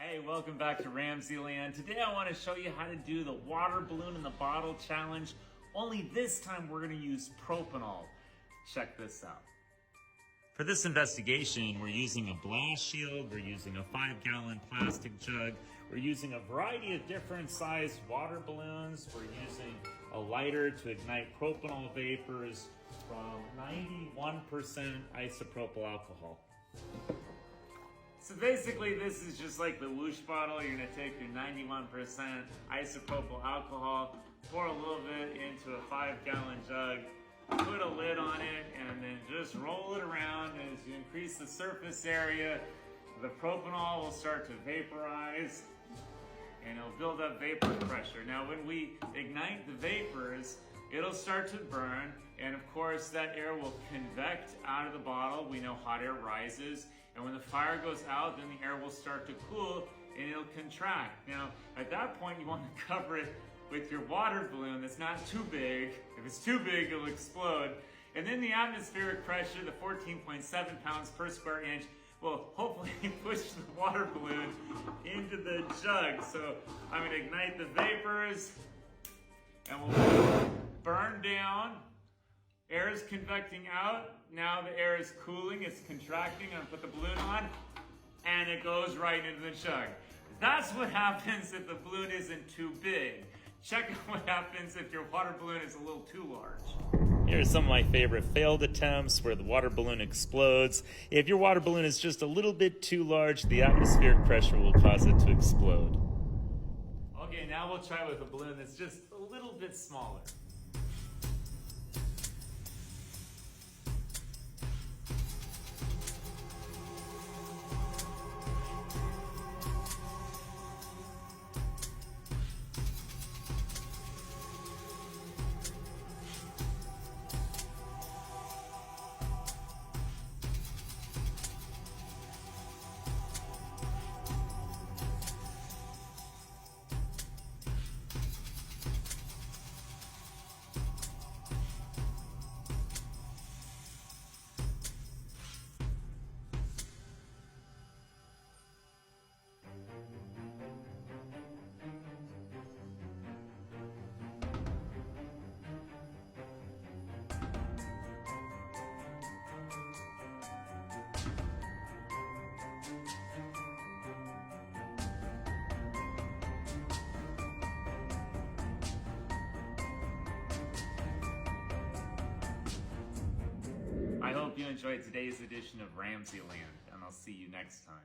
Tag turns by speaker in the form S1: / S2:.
S1: Hey, welcome back to RamZland. Today I want to show you how to do the water balloon in the bottle challenge. Only this time we're going to use propanol. Check this out. For this investigation, we're using a blast shield, we're using a 5-gallon plastic jug, we're using a variety of different sized water balloons, we're using a lighter to ignite propanol vapors from 91% isopropyl alcohol. So basically this is just like the Whoosh bottle. You're gonna take your 91% isopropyl alcohol, pour a little bit into a 5-gallon jug, put a lid on it, and then just roll it around. And as you increase the surface area, the propanol will start to vaporize and it'll build up vapor pressure. Now when we ignite the vapors, it'll start to burn, and of course that air will convect out of the bottle. We know hot air rises, and when the fire goes out, then the air will start to cool and it'll contract. Now at that point you want to cover it with your water balloon that's not too big. If it's too big, it'll explode. And then the atmospheric pressure, the 14.7 pounds per square inch, will hopefully push the water balloon into the jug. So I'm gonna ignite the vapors and we'll burn down. Air is convecting out. Now the air is cooling, it's contracting. I'm gonna put the balloon on and it goes right into the jug. That's what happens if the balloon isn't too big. Check out what happens if your water balloon is a little too large. Here are some of my favorite failed attempts where the water balloon explodes. If your water balloon is just a little bit too large, the atmospheric pressure will cause it to explode. Okay, now we'll try with a balloon that's just a little bit smaller. I hope you enjoyed today's edition of RamZland, and I'll see you next time.